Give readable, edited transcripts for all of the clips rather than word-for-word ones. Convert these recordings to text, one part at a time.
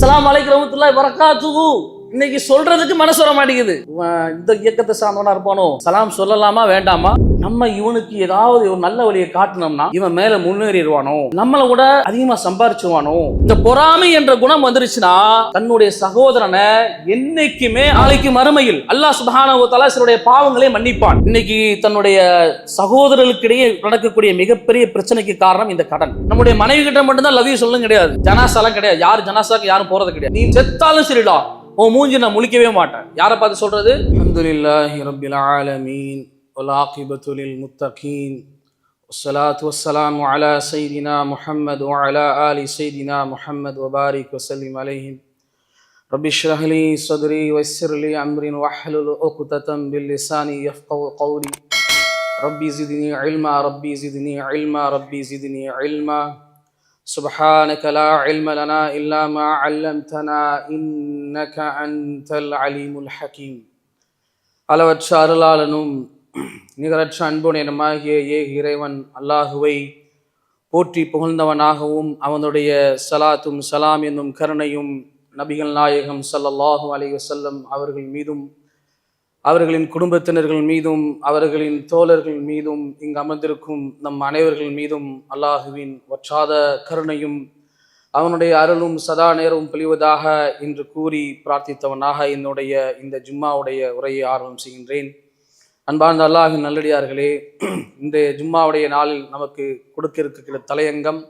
அஸ்ஸலாமு அலைக்கும் வரஹ்மத்துல்லாஹி வபரகாத்துஹு. இன்னைக்கு சொல்றதுக்கு மனசு வர மாட்டேங்குது. இந்த இயக்கத்தை சார்ந்தவனா இருப்பானோ, சலாம் சொல்லலாமா வேண்டாமா, நம்ம இவனுக்கு ஏதாவது ஒரு நல்ல வழியை காட்டணும்னா இவன் மேல முன்னேறிடுவானோ, நம்மளை விட அதிகமா சம்பாரிச்சுவானோ. இந்த பொறாமை என்ற குணம் வந்துருச்சுன்னா தன்னுடைய சகோதரனை என்னைக்குமே நாளைக்கு மறுமையில் அல்லாஹ் சுப்ஹானஹு வ தஆலா சிலருடைய பாவங்களை மன்னிப்பான். இன்னைக்கு தன்னுடைய சகோதரர்களுக்கிடையே நடக்கக்கூடிய மிகப்பெரிய பிரச்சனைக்கு காரணம் இந்த கடன். நம்முடைய மனைவி கிட்ட மட்டும்தான் லவ் யூ சொல்லும் கிடையாது, ஜனாசாலாம் கிடையாது. யார் ஜனாசாக்கு யாரும் போறது கிடையாது. நீ செத்தாலும் சரிடா, உன் மூஞ்சி நான் முழிக்கவே மாட்டேன். யாரை பார்த்து சொல்றது? அல்ஹம்துலில்லாஹி ரப்பில் ஆலமீன் வல் ஆகிபத்து லில் முத்தகீன் வஸ்ஸலாத்து வஸ்ஸலாமு அலா சய்யிதினா முஹம்மது வ அலா ஆலி சய்யிதினா முஹம்மது வ பாரிக் வ ஸல்லிம் அலைஹிம். ரப்பி ஷ்ரஹ் லி ஸத்ரி வயஸ்ஸிர் லி அம்ரி வஹ்லுல் உக்ததம் பில் லிசானி யஃப்கஹு கௌலி. ரப்பி ஸித்னி இல்மா ரப்பி ஸித்னி இல்மா ரப்பி ஸித்னி இல்மா. سبحانك لا علم لنا إلا ما علمتنا إنك أنت العليم الحكيم. அளவற்ற அருளாளனும் நிகரற்ற அன்புடையனுமாகிய இறைவன் அல்லாஹுவை போற்றி புகழ்ந்தவனாகவும் அவனுடைய சலாத்தும் சலாம் என்னும் கருணையும் நபிகள் நாயகம் ஸல்லல்லாஹு அலைஹி வஸல்லம் அவர்கள் மீதும் அவர்களின் குடும்பத்தினர்கள் மீதும் அவர்களின் தோழர்கள் மீதும் இங்கு அமர்ந்திருக்கும் நம் அனைவர்கள் மீதும் அல்லாஹுவின் வற்றாத கருணையும் அவனுடைய அருளும் சதா நேரமும் பொழிவதாக என்று கூறி பிரார்த்தித்தவனாக என்னுடைய இந்த ஜும்மாவுடைய உரையை ஆரம்பம் செய்கின்றேன். அன்பார்ந்த அல்லாஹின் நல்லடியார்களே, இந்த ஜும்மாவுடைய நாளில் நமக்கு கொடுக்க இருக்கிற தலையங்கம்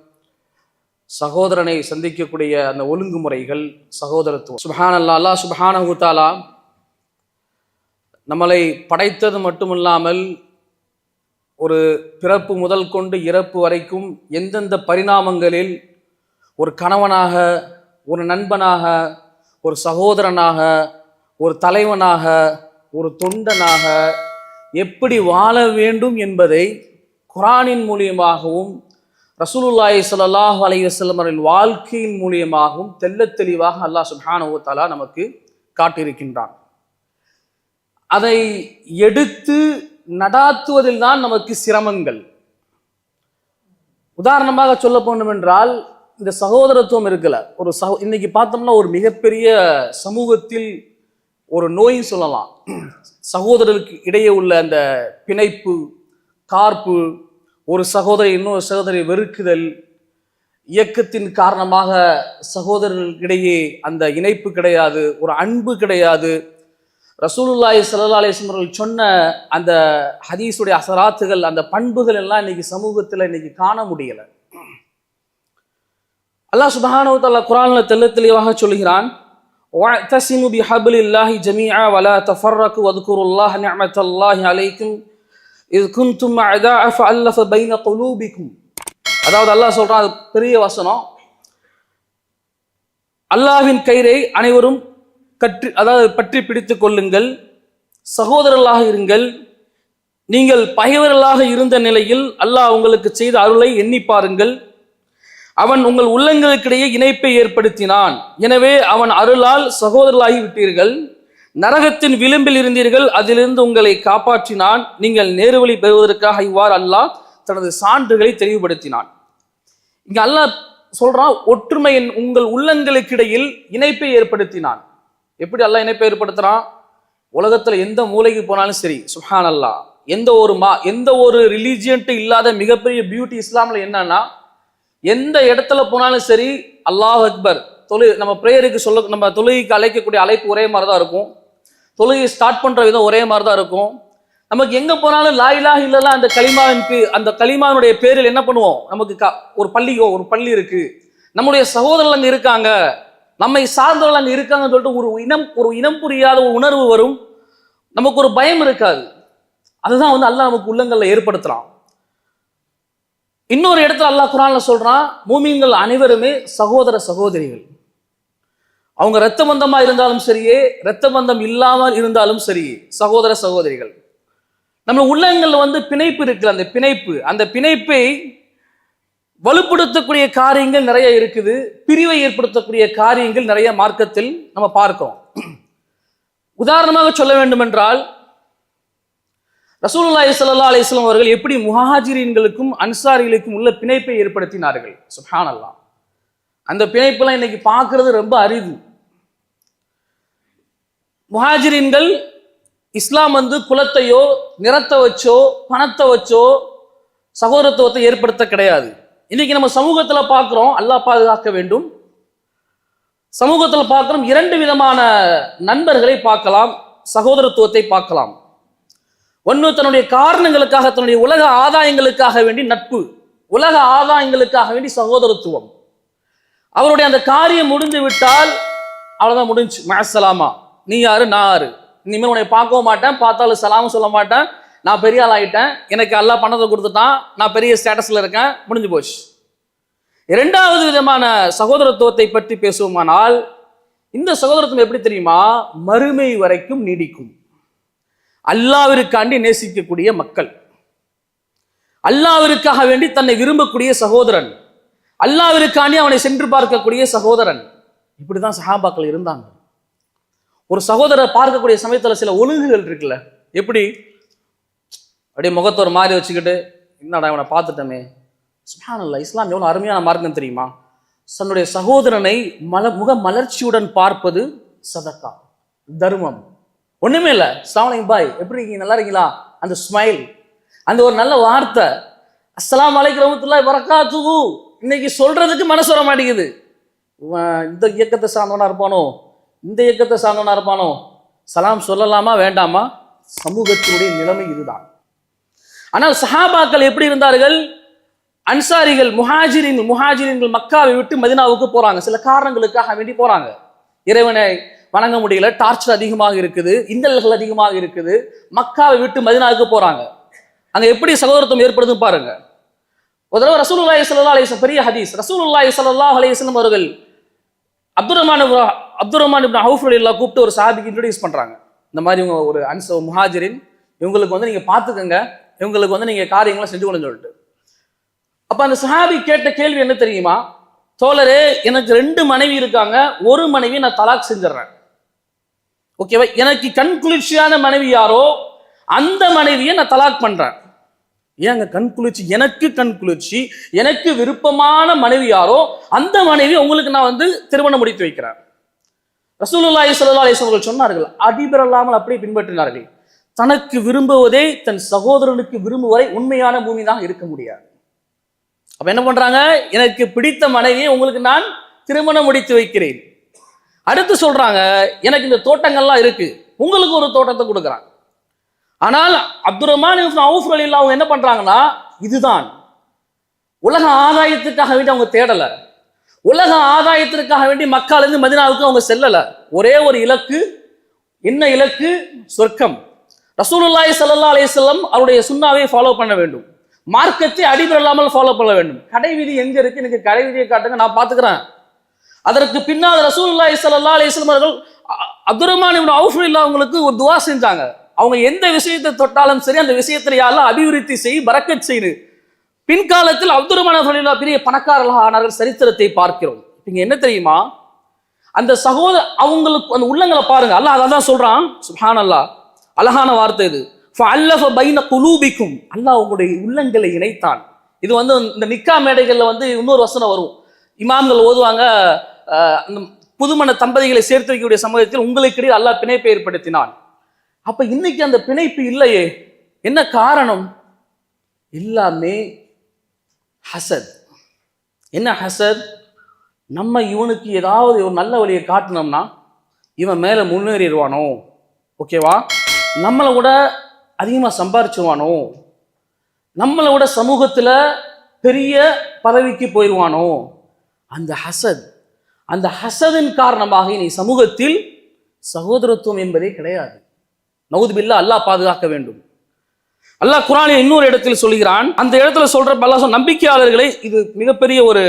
சகோதரனை சந்திக்கக்கூடிய அந்த ஒழுங்குமுறைகள், சகோதரத்துவம். சுப்ஹானல்லாஹ், அல்லாஹ் சுப்ஹானஹு வ தஆலா நம்மளை படைத்தது மட்டுமில்லாமல் ஒரு பிறப்பு முதல் கொண்டு இறப்பு வரைக்கும் எந்தெந்த பரிணாமங்களில் ஒரு கணவனாக, ஒரு நண்பனாக, ஒரு சகோதரனாக, ஒரு தலைவனாக, ஒரு தொண்டனாக எப்படி வாழ வேண்டும் என்பதை குர்ஆனின் மூலியமாகவும் ரசூலுல்லாஹி ஸல்லல்லாஹு அலைஹி வஸல்லம் அவர்களின் வாழ்க்கையின் மூலியமாகவும் தெள்ளத் தெளிவாக அல்லாஹ் சுப்ஹானஹு வ தஆலா நமக்கு காட்டியிருக்கின்றான். அதை எடுத்து நடாத்துவதில் தான் நமக்கு சிரமங்கள். உதாரணமாக சொல்ல போனோம் என்றால், இந்த சகோதரத்துவம் இருக்குல்ல, ஒரு இன்னைக்கு பார்த்தோம்னா ஒரு மிகப்பெரிய சமூகத்தில் ஒரு நோய் சொல்லலாம். சகோதரருக்கு இடையே உள்ள அந்த பிணைப்பு, கார்ப்பு, ஒரு சகோதரி இன்னொரு சகோதரி வெறுக்குதல், இயக்கத்தின் காரணமாக சகோதரர்களுக்கிடையே அந்த இணைப்பு கிடையாது, ஒரு அன்பு கிடையாது. ரசூலுல்லாஹி ஸல்லல்லாஹு அலைஹி வஸல்லம் அவர்கள் சொன்ன அந்த ஹதீஸுடைய அசராத்துகள், அந்த பண்புகள் எல்லாம் இன்னைக்கு சமூகத்தில் இன்னைக்கு காண முடியல. அல்லாஹ் சுப்ஹானஹு வ தஆலா குர்ஆன்ல தெளிவாக சொல்கிறான், வஅதஸிமு பிஹப்லில்லாஹி ஜமீஆ வலா தஃபர்ரகு வذ்குருல்லாஹ நிஅமத்தல்லாஹி அலைக்கும் இஸ் குன்தும் அஅதாஅ ஃபஅல்லஃப பைன குலூபிக்கும். அதாவது அல்லாஹ் சொல்றான், அது பெரிய வசனம். அல்லாஹ்வின் கயிறை அனைவரும் பற்றி பிடித்துக் கொள்ளுங்கள், சகோதரர்களாக இருங்கள். நீங்கள் பகைவர்களாக இருந்த நிலையில் அல்லாஹ் உங்களுக்கு செய்த அருளை எண்ணி பாருங்கள். அவன் உங்கள் உள்ளங்களுக்கிடையே இணைப்பை ஏற்படுத்தினான், எனவே அவன் அருளால் சகோதரர்களாகி விட்டீர்கள். நரகத்தின் விளிம்பில் இருந்தீர்கள், அதிலிருந்து உங்களை காப்பாற்றினான். நீங்கள் நேர்வழி பெறுவதற்காக இவ்வாறு அல்லாஹ் தனது சான்றுகளை தெளிவுபடுத்தினான். இங்க அல்லாஹ் சொல்றான், ஒற்றுமையின் உங்கள் உள்ளங்களுக்கிடையில் இணைப்பை ஏற்படுத்தினான். எப்படி அல்லாஹ் இணைப்பை ஏற்படுத்துறான்? உலகத்துல எந்த மூலைக்கு போனாலும் சரி, சுப்ஹானல்லாஹ், எந்த ஒரு ரிலீஜியன்ட்டு இல்லாத மிகப்பெரிய பியூட்டி இஸ்லாம்ல என்னன்னா, எந்த இடத்துல போனாலும் சரி அல்லாஹ் அக்பர் நம்ம பிரேயருக்கு நம்ம தொழுகைக்கு அழைக்கக்கூடிய அழைப்பு ஒரே மாதிரி தான் இருக்கும். தொழுகை ஸ்டார்ட் பண்ற விதம் ஒரே மாதிரி தான் இருக்கும். நமக்கு எங்க போனாலும் லா இலாஹ இல்லல்லாஹ் அந்த கலிமாவினுடைய பேரில் என்ன பண்ணுவோம்? நமக்கு ஒரு பள்ளி இருக்கு, நம்முடைய சகோதரர்கள் அங்க இருக்காங்க, நம்மை சார்ந்தவர்கள் அங்கே இருக்காங்கன்னு சொல்லிட்டு ஒரு இனம் புரியாத ஒரு உணர்வு வரும். நமக்கு ஒரு பயம் இருக்காது. அதுதான் அல்லாஹ் நமக்கு உள்ளங்கள்ல ஏற்படுத்துறான். இன்னொரு இடத்துல அல்லாஹ் குர்ஆன்ல சொல்றான், மூமின்கள் அனைவருமே சகோதர சகோதரிகள். அவங்க இரத்த பந்தமா இருந்தாலும் சரியே, இரத்த பந்தம் இல்லாமல் இருந்தாலும் சரி, சகோதர சகோதரிகள். நம்ம உள்ளங்கள்ல பிணைப்பு இருக்குல்ல, அந்த பிணைப்பை வலுப்படுத்தக்கூடிய காரியங்கள் நிறைய இருக்குது. பிரிவை ஏற்படுத்தக்கூடிய காரியங்கள் நிறைய மார்க்கத்தில் நம்ம பார்க்கிறோம். உதாரணமாக சொல்ல வேண்டும் என்றால், ரசூலுல்லாஹி ஸல்லல்லாஹு அலைஹி வஸல்லம் அவர்கள் எப்படி முஹாஜிரீன்களுக்கும் அன்சாரிகளுக்கும் உள்ள பிணைப்பை ஏற்படுத்தினார்கள். சுப்ஹானல்லாஹ். அந்த பிணைப்புலாம் இன்னைக்கு பார்க்கறது ரொம்ப அரிது. முஹாஜிரின்கள் இஸ்லாம் குலத்தையோ நிறத்தை வச்சோ பணத்தை வச்சோ சகோதரத்துவத்தை ஏற்படுத்த கிடையாது. இன்னைக்கு நம்ம சமூகத்துல பார்க்கிறோம், அல்லாஹ் பாதுகாக்க வேண்டும், சமூகத்துல பார்க்கிறோம் இரண்டு விதமான நண்பர்களை பார்க்கலாம், சகோதரத்துவத்தை பார்க்கலாம். ஒன்று தன்னுடைய காரணங்களுக்காக, தன்னுடைய உலக ஆதாயங்களுக்காக வேண்டி நட்பு, உலக ஆதாயங்களுக்காக வேண்டி சகோதரத்துவம். அவருடைய அந்த காரியம் முடிந்து விட்டால் அவ்வளவுதான், முடிஞ்சு, மஅஸ்ஸலாமா, நீ யாரு நான் யாரு, இனிமேல் உன்னை பார்க்கவும் மாட்டேன், பார்த்தாலும் சலாமும் சொல்ல மாட்டேன், நான் பெரிய ஆள் ஆகிட்டேன், எனக்கு அல்லாஹ் பணத்தை கொடுத்துட்டான், நான் பெரிய ஸ்டேட்டஸ்ல இருக்கேன், முடிஞ்சு போச்சு. இரண்டாவது விதமான சகோதரத்துவத்தை பற்றி பேசுவோமானால், இந்த சகோதரத்துவம் எப்படி தெரியுமா, மறுமை வரைக்கும் நீடிக்கும். அல்லாஹ்விற்காண்டி நேசிக்கக்கூடிய மக்கள், அல்லாஹ்விற்காக வேண்டி தன்னை விரும்பக்கூடிய சகோதரன், அல்லாஹ்விற்காண்டி அவனை சென்று பார்க்கக்கூடிய சகோதரன், இப்படிதான் சஹாபாக்கள் இருந்தாங்க. ஒரு சகோதரர் பார்க்கக்கூடிய சமயத்தில் சில ஒழுங்குகள் இருக்குல்ல, எப்படி அப்படியே முகத்தை ஒரு மாதிரி வச்சுக்கிட்டு, என்னடா இவனை பார்த்துட்டோமே, சுப்ஹானல்லாஹ், இஸ்லாம் எவ்வளோ அருமையான மார்க்கம் தெரியுமா, தன்னுடைய சகோதரனை முக மலர்ச்சியுடன் பார்ப்பது சதக்கா, தர்மம். ஒண்ணுமே இல்லை, அஸ்ஸலாமு அலைக்கும் பாய், எப்படி இருக்கீங்க, நல்லா இருக்கீங்களா, அந்த ஸ்மைல், அந்த ஒரு நல்ல வார்த்தை, அஸ்ஸலாமு அலைக்கும் வரஹ்மத்துல்லாஹி வபரகாத்துஹு, இன்னைக்கு சொல்றதுக்கு மனசு வர மாட்டேங்குது. இந்த இயக்கத்தை சார்ந்தவனா இருப்பானோ, இந்த இயக்கத்தை சார்ந்தவனா இருப்பானோ, சலாம் சொல்லலாமா வேண்டாமா, சமூகத்தினுடைய நிலைமை இதுதான். ஆனால் சஹாபாக்கள் எப்படி இருந்தார்கள், அன்சாரிகள் முஹாஜிரின்கள் மக்காவை விட்டு மதினாவுக்கு போறாங்க, சில காரணங்களுக்காக வேண்டி போறாங்க. இறைவனை வணங்க முடியல, டார்ச்சர் அதிகமாக இருக்குது, இன்னல்கள் அதிகமாக இருக்குது, மக்காவை விட்டு மதினாவுக்கு போறாங்க. அங்க எப்படி சகோதரத்துவம் ஏற்படுதுன்னு பாருங்க. ஒரு தடவை ரசூலுல்லாஹி ஸல்லல்லாஹு அலைஹி வஸல்லம், பெரிய ஹதீஸ், ரசூலுல்லாஹி ஸல்லல்லாஹு அலைஹி வஸல்லம் அவர்கள் அப்துர்ரஹ்மான் இப்னு அவுஃப் ரலியல்லாஹு கூப்பிட்டு ஒரு சஹாபிக்கு இன்ட்ரோடியூஸ் பண்றாங்க. இந்த மாதிரி இவங்க ஒரு முஹாஜிரின், இவங்களுக்கு நீங்க பாத்துக்கங்க, இவங்களுக்கு நீங்க காரியங்களை செஞ்சு கொண்டு சொல்லிட்டு. அப்ப அந்த சஹாபி கேட்ட கேள்வி என்ன தெரியுமா, தோழரே, எனக்கு 2 மனைவி இருக்காங்க, ஒரு மனைவி நான் தலாக் செஞ்சிடறேன், ஓகேவா, எனக்கு கண் குளிர்ச்சியான மனைவி யாரோ அந்த மனைவியை நான் தலாக் பண்றேன். ஏங்க கண் குளிர்ச்சி, எனக்கு கண் குளிர்ச்சி, எனக்கு விருப்பமான மனைவி யாரோ அந்த மனைவி உங்களுக்கு நான் திருமணம் முடித்து வைக்கிறேன். ரசூலுல்லாஹி ஸல்லல்லாஹு அலைஹி வஸல்லம் சொன்னார்கள், அடிபரலாமல் அப்படியே பின்பற்றினார்கள், தனக்கு விரும்புவதை தன் சகோதரனுக்கு விரும்புவதை உண்மையான பூமிதான் இருக்க முடியாது. அப்ப என்ன பண்றாங்க, எனக்கு பிடித்த மனைவியை உங்களுக்கு நான் திருமணம் முடித்து வைக்கிறேன். அடுத்து சொல்றாங்க, எனக்கு இந்த தோட்டங்கள்லாம் இருக்கு, உங்களுக்கு ஒரு தோட்டத்தை கொடுக்குறாங்க. ஆனால் அப்துர்ரஹ்மான் இப்னு அவுஃப் ரலியல்லாஹு அவங்க என்ன பண்றாங்கன்னா, இதுதான் உலக ஆதாயத்துக்காக வேண்டி அவங்க தேடல, உலக ஆதாயத்திற்காக வேண்டி மக்காலிருந்து மதீனாவுக்கு அவங்க செல்லல. ஒரே ஒரு இலக்கு, என்ன இலக்கு, சொர்க்கம். ரசூலுல்லாஹி ஸல்லல்லாஹு அலைஹி வஸல்லம் அவருடைய சுன்னாவை ஃபாலோ பண்ண வேண்டும், மார்க்கத்தை அடிபர் இல்லாமல் ஃபாலோ பண்ண வேண்டும். கடை விதி எங்க இருக்கு, எனக்கு கடை விதியை காட்டுங்க, நான் பாத்துக்கிறேன். அதற்கு பின்னால் ரசூலுல்லாஹி ஸல்லல்லாஹு அலைஹி வஸல்லம் அவர்கள் அப்துர்ரஹ்மான் இப்னு அவுஃப் ரலியல்லாஹு அவங்களுக்கு ஒரு துஆ செஞ்சாங்க. அவங்க எந்த விஷயத்தை தொட்டாலும் சரி, அந்த விஷயத்துல யாரெல்லாம் அபிவிருத்தி செய், பரக்கத் செய்து. பின்காலத்தில் அப்துர்ரஹ்மான் ரலியல்லாஹு பெரிய பணக்காரர்களாக ஆனார்கள், சரித்திரத்தை பார்க்கிறோம். இங்க என்ன தெரியுமா, அந்த அவங்களுக்கு அந்த உள்ளங்களை பாருங்க, அல்லாஹ் அதான் சொல்றான், சுப்ஹானல்லாஹ், அழகான வார்த்தை இது, ஃபஅல்லஃப பைன குலூபிக்கும், அல்லாஹ் உங்களுடைய உள்ளங்களை இணைத்தான். இது இந்த நிக்கா மேடைகள்ல இன்னொரு வசனம் வரும், இமாம்கள் ஓதுவாங்க, அந்த புதுமண தம்பதிகளை சேர்த்து வைக்கக்கூடிய சமூகத்தில் உங்களுக்கிடையே அல்லாஹ் பிணைப்பை ஏற்படுத்தினான். அப்ப இன்னைக்கு அந்த பிணைப்பு இல்லையே, என்ன காரணம், எல்லாமே ஹசத். என்ன ஹசத், நம்ம இவனுக்கு ஏதாவது ஒரு நல்ல வழியை காட்டினோம்னா இவன் மேல முன்னேறிடுவானோ, ஓகேவா, நம்மளை விட அதிகமாக சம்பாரிச்சிருவானோ, நம்மளை விட சமூகத்தில் பெரிய பதவிக்கு போயிடுவானோ, அந்த ஹசத், அந்த ஹசதின் காரணமாக நீ சமூகத்தில் சகோதரத்துவம் என்பதே கிடையாது. நவுது பில்லா, அல்லாஹ் பாதுகாக்க வேண்டும். அல்லாஹ் குர்ஆனில் இன்னொரு இடத்தில் சொல்கிறான், அந்த இடத்துல அல்லாஹ் நம்பிக்கையாளர்களை, இது மிகப்பெரிய ஒரு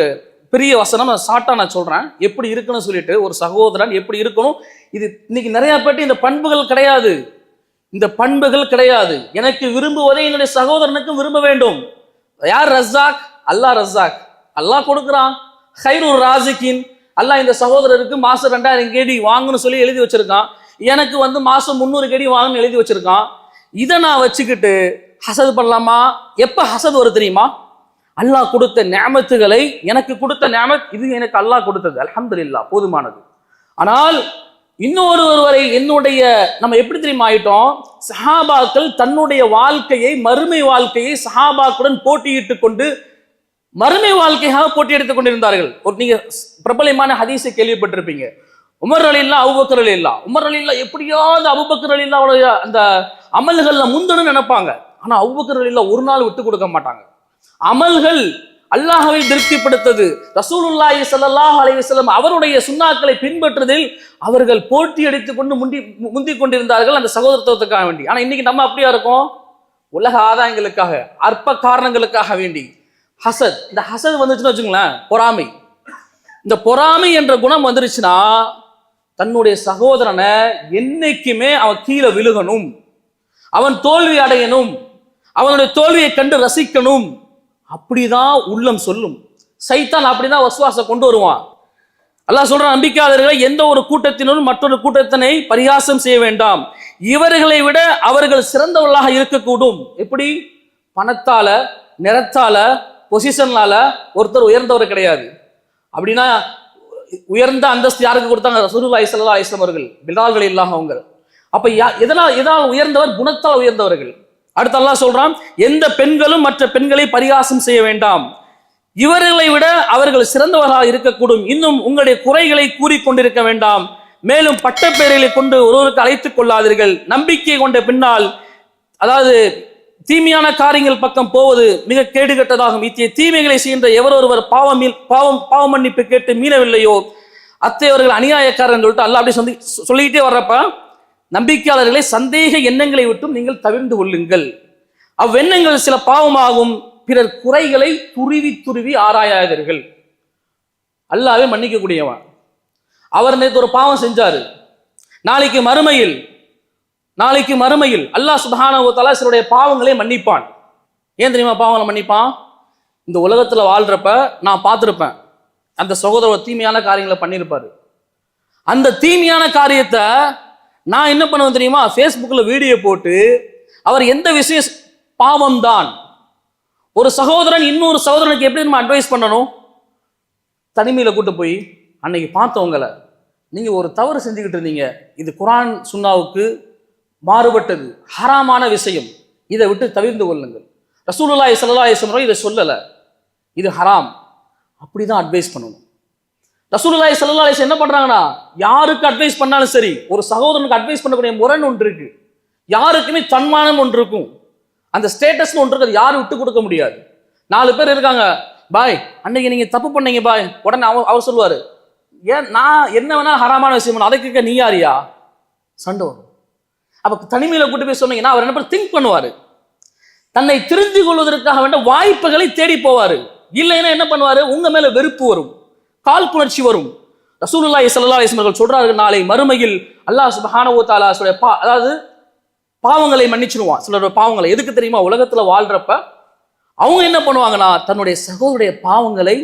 பெரிய வசனம், ஷார்ட்டா நான் சொல்றேன், எப்படி இருக்கணும்னு சொல்லிட்டு, ஒரு சகோதரன் எப்படி இருக்கணும். இது இன்னைக்கு நிறைய பேர் இந்த பண்புகள் கிடையாது, இந்த பண்புகள் கிடையாது. எனக்கு விரும்புவதை என்னுடைய சகோதரனுக்கும் விரும்ப வேண்டும். யார் ரஸாக், அல்லாஹ் ரஸாக், அல்லாஹ் கொடுக்குறான். ஹைருர் ராஸிகின், அல்லாஹ் இந்த சகோதரருக்கு மாசம் 2000 கேடி வாங்கணும்னு சொல்லி எழுதி வச்சிருக்கான், எனக்கு மாசம் 300 கேடி வாங்கணும்னு எழுதி வச்சிருக்கான். இதை நான் வச்சுக்கிட்டு ஹசது பண்ணலாமா? எப்ப ஹசது வரும் தெரியுமா, அல்லாஹ் கொடுத்த நிஅமத்துகளை, எனக்கு கொடுத்த நிஅமத் இது எனக்கு அல்லாஹ் கொடுத்தது, அல்ஹம்துலில்லாஹ், போதுமானது. ஆனால் இன்னொருவரை என்னுடைய நம்ம எப்படி தெரியுமா ஆயிட்டோம்? சஹாபாக்கள் தன்னுடைய வாழ்க்கையை, மறுமை வாழ்க்கையை சஹாபாக்களுடன் போட்டியிட்டு கொண்டு மறுமை வாழ்க்கையாக போட்டி எடுத்துக் கொண்டிருந்தார்கள். ஒரு நீங்க பிரபலமான ஹதீஸை கேள்விப்பட்டிருப்பீங்க. உமர் ரலியல்லாஹு, அபூபக்கர் ரலியல்லாஹு. உமர் ரலியல்லாஹு எப்படியாவது அபூபக்கர் ரலியல்லாஹுடைய அந்த அமல்கள்ல முந்தணும்னு நினைப்பாங்க. ஆனா அபூபக்கர் ரலியல்லாஹு ஒரு நாள் விட்டு கொடுக்க மாட்டாங்க. அமல்கள் அல்லாஹ்வை திருப்திப்படுத்தது, ரசூலுல்லாஹி ஸல்லல்லாஹு அலைஹி வஸல்லம் அவருடைய சுன்னாக்களை பின்பற்றுவதில் அவர்கள் போட்டி அடித்துக் கொண்டு முந்திக் கொண்டிருந்தார்கள் அந்த சகோதரத்துவத்துக்காக வேண்டி. ஆனா இன்னைக்கு நம்ம அப்படியா இருக்கோம்? உலக ஆதாயங்களுக்காக, அற்ப காரணங்களுக்காக வேண்டி ஹசத். இந்த ஹசத் வந்துச்சுன்னு வச்சுங்களேன், பொறாமை. இந்த பொறாமை என்ற குணம் வந்துருச்சுன்னா தன்னுடைய சகோதரனை என்னைக்குமே அவன் கீழே விழுகணும், அவன் தோல்வி அடையணும், அவனுடைய தோல்வியை கண்டு ரசிக்கணும், அப்படிதான் உள்ளம் சொல்லும். சைத்தான் அப்படிதான் வஸ்வாச கொண்டு வருவான். அல்லாஹ் சொல்றான், நம்பிக்கையாளர்களை எந்த ஒரு கூட்டத்தினரும் மற்றொரு கூட்டத்தினை பரிகாசம் செய்ய வேண்டாம், இவர்களை விட அவர்கள் சிறந்தவர்களாக இருக்கக்கூடும். எப்படி? பணத்தால, நிறத்தால, பொசிஷன்னால ஒருத்தர் உயர்ந்தவர் கிடையாது. அப்படின்னா உயர்ந்த அந்தஸ்து யாருக்கு கொடுத்தாங்க? ரசூலுல்லாஹி ஸல்லல்லாஹு அலைஹி வஸல்லம் அவர்கள், பிலால் ரலியல்லாஹு அவங்க. அப்ப எதனால் உயர்ந்தவர்? குணத்தால் உயர்ந்தவர்கள். அடுத்து அல்லாஹ் சொல்றான், எந்த பெண்களும் மற்ற பெண்களை பரிகாசம் செய்ய வேண்டாம், இவர்களை விட அவர்கள் சிறந்தவர்களாக இருக்கக்கூடும். இன்னும் உங்களுடைய குறைகளை கூறிக்கொண்டிருக்க வேண்டாம், மேலும் பட்டப்பெயர்களை கொண்டு ஒருவருக்கு அழைத்துக் கொள்ளாதீர்கள். நம்பிக்கை கொண்ட பின்னால், அதாவது தீமையான காரியங்கள் பக்கம் போவது மிக கேடுகட்டதாகும். இத்திய தீமைகளை செய்கின்ற எவரொருவர் பாவ மன்னிப்பு கேட்டு மீளவில்லையோ அத்தையவர்கள் அநியாயக்காரன் சொல்லிட்டு அல்லாஹ் அப்படி சொல்லிக்கிட்டே வர்றப்ப, நம்பிக்கையாளர்களை சந்தேக எண்ணங்களை விட்டும் நீங்கள் தவிர்ந்து கொள்ளுங்கள், அவ்வெண்ணங்கள் சில பாவமாகும், பிறர் குறைகளை துருவி துருவி ஆராயாதீர்கள். அல்லாஹ்வே மன்னிக்க கூடியவன். அவர் நேற்று ஒரு பாவம் செஞ்சாரு, நாளைக்கு மறுமையில் அல்லாஹ் சுப்ஹானஹு வ தஆலா சிலருடைய பாவங்களை மன்னிப்பான். ஏன் தெரியுமா பாவங்களை மன்னிப்பான்? இந்த உலகத்துல வாழ்றப்ப நான் பார்த்துருப்பேன், அந்த சகோதரர் தீமையான காரியங்களை பண்ணியிருப்பாரு. அந்த தீமையான காரியத்தை நான் என்ன பண்ணுவேன் தெரியுமா? ஃபேஸ்புக்கில் வீடியோ போட்டு அவர் எந்த விஷயம் பாவம் தான். ஒரு சகோதரன் இன்னொரு சகோதரனுக்கு எப்படி நம்ம அட்வைஸ் பண்ணணும்? தனிமையில் கூட்டு போய், அன்னைக்கு பார்த்தவங்களை நீங்க ஒரு தவறு செஞ்சுக்கிட்டு இருந்தீங்க, இது குர்ஆன் சுன்னாவுக்கு மாறுபட்டது, ஹராமான விஷயம், இதை விட்டு தவிர்ந்து கொள்ளுங்கள். ரசூலுல்லாஹி ஸல்லல்லாஹு அலைஹி வஸல்லம் இதை சொல்லல, இது ஹராம், அப்படிதான் அட்வைஸ் பண்ணணும். ரசூலுல்லாஹி ஸல்லல்லாஹு அலைஹி வஸல்லம் என்ன பண்றாங்கன்னா, யாருக்கு அட்வைஸ் பண்ணாலும் சரி, ஒரு சகோதரனுக்கு அட்வைஸ் பண்ணக்கூடிய முரண் ஒன்று இருக்கு, யாருக்குமே தன்மானம் ஒன்று இருக்கும், அந்த ஸ்டேட்டஸ் ஒன்று இருக்கு, யாரும் விட்டு கொடுக்க முடியாது. 4 பேர் இருக்காங்க, பாய் அன்னைக்கு நீங்க தப்பு பண்ணீங்க பாய், உடனே அவர் சொல்லுவாரு, ஏன் நான் என்ன வேணா ஹராமான விஷயம், அதை கேட்க நீ யாரியா? சண்டை வரும். அப்ப தனிமையில கூட்டு போய் சொன்னீங்கன்னா அவர் என்ன திங்க் பண்ணுவாரு, தன்னை தெரிந்து கொள்வதற்காக வேண்ட வாய்ப்புகளை தேடி போவாரு. இல்லைன்னா என்ன பண்ணுவாரு, உங்க மேல வெறுப்பு வரும், காழ்ப்புணர்ச்சி வரும். ரசூலுல்லாஹி ஸல்லல்லாஹு அலைஹி வஸல்லம் சொல்றார்கள், நாளை மறுமையில் அல்லாஹ் சுப்ஹானஹு வ தஆலா அதாவது பாவங்களை மன்னிச்சிடுவான். சிலருடைய பாவங்களை எதுக்கு தெரியுமா? உலகத்துல வாழ்றப்ப அவங்க என்ன பண்ணுவாங்கன்னா, தன்னுடைய சகோதரருடைய பாவங்களை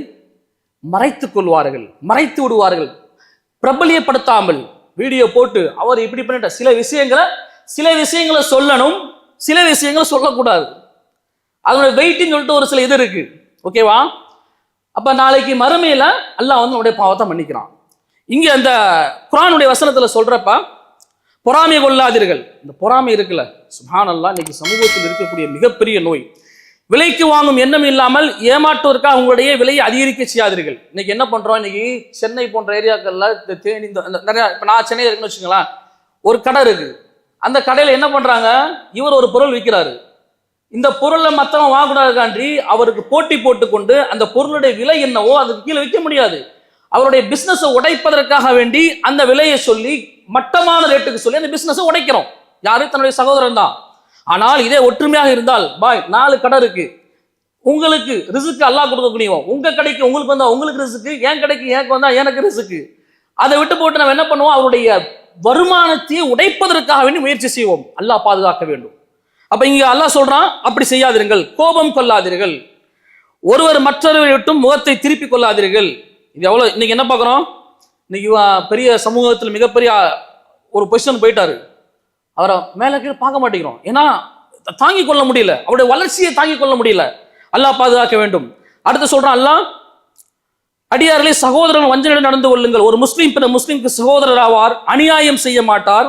மறைத்துக் கொள்வார்கள், மறைத்து விடுவார்கள், பிரபலியப்படுத்தாமல் வீடியோ போட்டு அவர் இப்படி பண்ணிட்ட சில விஷயங்களை சொல்லணும், சில விஷயங்களை சொல்லக்கூடாது. அதனுடைய வெயிட்டிங் சொல்லிட்டு ஒரு சில இது இருக்கு, ஓகேவா? அப்ப நாளைக்கு மறுமையில அல்லாஹ் வந்து அவனுடைய பாவத்தை மன்னிக்கிறான். இங்க அந்த குர்ஆனுடைய வசனத்துல சொல்றப்ப, பொறாமை கொள்ளாதீர்கள். இந்த பொறாமை இருக்குல்ல, சுப்ஹானல்லாஹ், இன்னைக்கு சமூகத்தில் இருக்கக்கூடிய மிகப்பெரிய நோய். விலைக்கு வாங்கும் எண்ணம் இல்லாமல் ஏமாற்றுவதற்காக உங்களுடைய விலையை அதிகரிக்க செய்யாதீர்கள். இன்னைக்கு என்ன பண்றோம், இன்னைக்கு சென்னை போன்ற ஏரியாக்கள்ல தேனி நிறைய, இப்ப நான் சென்னை இருக்குன்னு வச்சுக்கலாம், ஒரு கடை இருக்கு, அந்த கடையில என்ன பண்றாங்க, இவர் ஒரு பொருள் விற்கிறாரு, இந்த பொருளை மற்றவன் வாங்கக்கூடாதுக்காண்டி அவருக்கு போட்டி போட்டுக்கொண்டு அந்த பொருளுடைய விலை என்னவோ அதுக்கு கீழே விற்க முடியாது, அவருடைய பிசினஸை உடைப்பதற்காக வேண்டி அந்த விலையை சொல்லி மட்டமான ரேட்டுக்கு சொல்லி அந்த பிசினஸை உடைக்கிறோம். யாரு? தன்னுடைய சகோதரன் தான். ஆனால் இதே ஒற்றுமையாக இருந்தால், பாய் 4 கடை இருக்கு, உங்களுக்கு ரிஸ்க் அல்லாஹ் கொடுக்கக்கூடியவன், உங்க கடைக்கு உங்களுக்கு வந்தா உங்களுக்கு ரிஸ்க், என் கடைக்கு எனக்கு வந்தா எனக்கு ரிஸ்க், அதை விட்டு போட்டு நம்ம என்ன பண்ணுவோம், அவருடைய வருமானத்தை உடைப்பதற்காக வேண்டி முயற்சி செய்வோம். அல்லாஹ் பாதுகாக்க வேண்டும். அப்ப இங்க அல்லாஹ் சொல்றான், அப்படி செய்யாதீர்கள், கோபம் கொள்ளாதீர்கள், ஒருவர் மற்றவரை விட்டும் முகத்தை திருப்பி கொள்ளாதீர்கள். இது எவ்வளவு இன்னைக்கு என்ன பார்க்குறோம், இன்னைக்கு பெரிய சமூகத்தில் மிகப்பெரிய ஒரு பொசிஷன் போயிட்டாரு, அவரை மேலே கீழே பார்க்க மாட்டேங்கிறோம், ஏன்னா தாங்கிக் கொள்ள முடியல, அவருடைய வளர்ச்சியை தாங்கிக் கொள்ள முடியல. அல்லாஹ் பாதுகாக்க வேண்டும். அடுத்து சொல்றான் அல்லாஹ், அடியார்களே சகோதரன் வஞ்சனையுடன் நடந்து கொள்ளுங்கள். ஒரு முஸ்லீம் பிற முஸ்லீமுக்கு சகோதரர் ஆவார், அநியாயம் செய்ய மாட்டார்.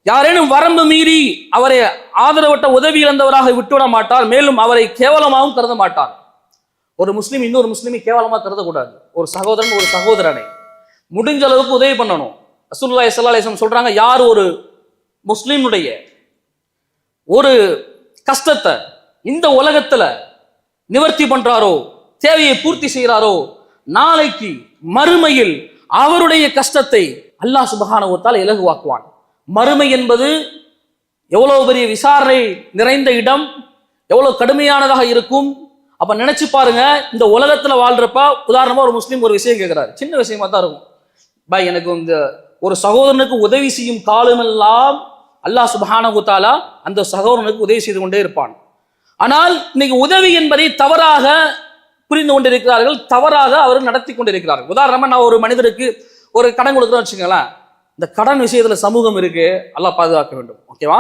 யாரேனும் வரம்பு மீறி அவரை ஆதரவற்ற உதவி இழந்தவராக விட்டுவிட மாட்டார். மேலும் அவரை கேவலமாகவும் கருத மாட்டார். ஒரு முஸ்லீம் இன்னொரு முஸ்லீமை கேவலமாக கருதக்கூடாது. ஒரு சகோதரன் ஒரு சகோதரனை முடிஞ்ச அளவுக்கு உதவி பண்ணணும். ரசூலுல்லாஹி ஸல்லல்லாஹு அலைஹி வஸல்லம் சொல்றாங்க, யார் ஒரு முஸ்லீமுடைய ஒரு கஷ்டத்தை இந்த உலகத்துல நிவர்த்தி பண்றாரோ, தேவையை பூர்த்தி செய்கிறாரோ, நாளைக்கு மறுமையில் அவருடைய கஷ்டத்தை அல்லாஹ் சுப்ஹானஹு வ தஆலா இலகுவாக்குவான். மறுமை என்பது எவ்வளவு பெரிய விசாரணை நிறைந்த இடம், எவ்வளவு கடுமையானதாக இருக்கும். அப்ப நினைச்சு பாருங்க, இந்த உலகத்துல வாழ்றப்ப உதாரணமா ஒரு முஸ்லீம் ஒரு விஷயம் கேட்கிறாரு, சின்ன விஷயமா தான் இருக்கும். பாய், எனக்கு இந்த ஒரு சகோதரனுக்கு உதவி செய்யும் காலமெல்லாம் அல்லாஹ் சுப்ஹானஹு வ தஆலா அந்த சகோதரனுக்கு உதவி செய்து கொண்டே இருப்பான். ஆனால் இன்னைக்கு உதவி என்பதை தவறாக புரிந்து கொண்டிருக்கிறார்கள், தவறாக அவர்கள் நடத்தி கொண்டிருக்கிறார்கள். உதாரணமா நான் ஒரு மனிதருக்கு ஒரு கடன் கொடுக்குறேன்னு வச்சுக்கோங்களேன். இந்த கடன் விஷயத்துல சமூகம் இருக்கு, அல்லாஹ் பாதுகாக்க வேண்டும். ஓகேவா?